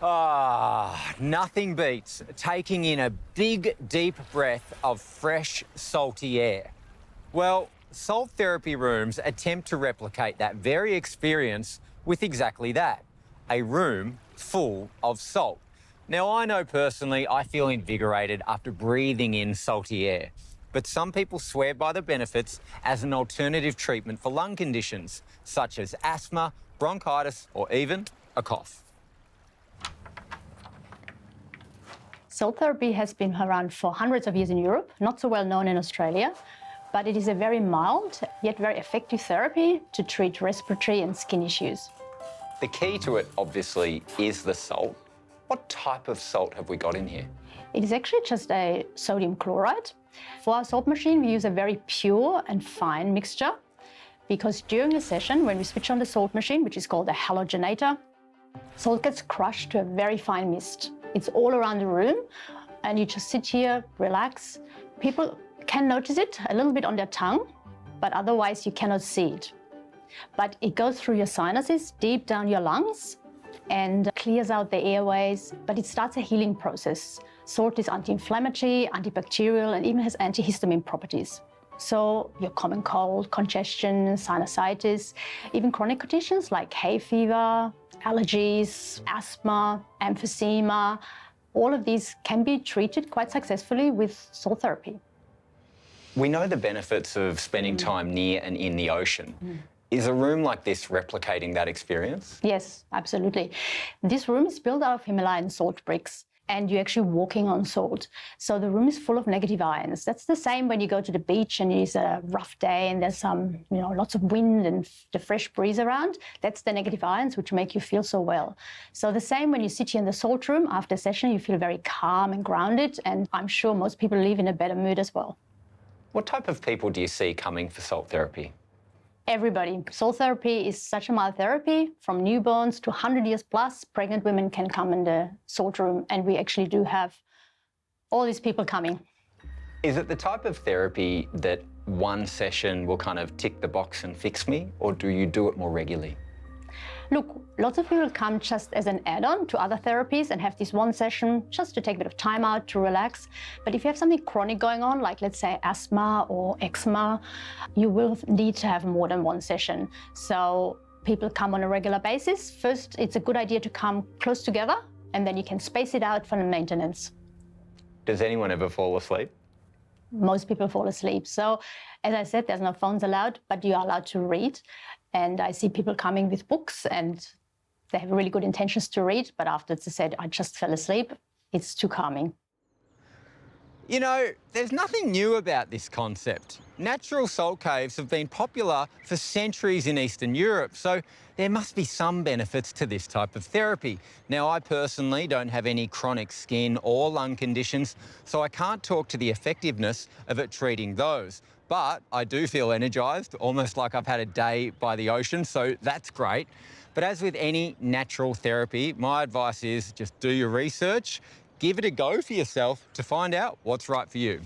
Nothing beats taking in a big, deep breath of fresh, salty air. Well, salt therapy rooms attempt to replicate that very experience with exactly that, a room full of salt. Now, I know personally I feel invigorated after breathing in salty air, but some people swear by the benefits as an alternative treatment for lung conditions, such as asthma, bronchitis, or even a cough. Salt therapy has been around for hundreds of years in Europe, not so well known in Australia, but it is a very mild yet very effective therapy to treat respiratory and skin issues. The key to it, obviously, is the salt. What type of salt have we got in here? It is actually just a sodium chloride. For our salt machine, we use a very pure and fine mixture because during the session, when we switch on the salt machine, which is called a halogenator, salt gets crushed to a very fine mist. It's all around the room, and you just sit here, relax. People can notice it a little bit on their tongue, but otherwise you cannot see it. But it goes through your sinuses, deep down your lungs, and clears out the airways, but it starts a healing process. Salt is anti-inflammatory, antibacterial, and even has antihistamine properties. So your common cold, congestion, sinusitis, even chronic conditions like hay fever, allergies, asthma, emphysema, all of these can be treated quite successfully with salt therapy. We know the benefits of spending time near and in the ocean. Is a room like this replicating that experience? Yes, absolutely. This room is built out of Himalayan salt bricks, and you're actually walking on salt. So the room is full of negative ions. That's the same when you go to the beach and it's a rough day and there's lots of wind and the fresh breeze around. That's the negative ions which make you feel so well. So the same when you sit here in the salt room after a session, you feel very calm and grounded, and I'm sure most people leave in a better mood as well. What type of people do you see coming for salt therapy? Everybody. Salt therapy is such a mild therapy. From newborns to 100 years plus, pregnant women can come in the salt room, and we actually do have all these people coming. Is it the type of therapy that one session will kind of tick the box and fix me, or do you do it more regularly? Look, lots of people come just as an add-on to other therapies and have this one session just to take a bit of time out to relax. But if you have something chronic going on, like let's say asthma or eczema, you will need to have more than one session. So people come on a regular basis. First, it's a good idea to come close together, and then you can space it out for the maintenance. Does anyone ever fall asleep? Most people fall asleep. So, as I said, there's no phones allowed, but you are allowed to read. And I see people coming with books and they have really good intentions to read, but after it's said, I just fell asleep, it's too calming. You know, there's nothing new about this concept. Natural salt caves have been popular for centuries in Eastern Europe, so there must be some benefits to this type of therapy. Now, I personally don't have any chronic skin or lung conditions, so I can't talk to the effectiveness of it treating those. But I do feel energised, almost like I've had a day by the ocean, so that's great. But as with any natural therapy, my advice is just do your research, give it a go for yourself to find out what's right for you.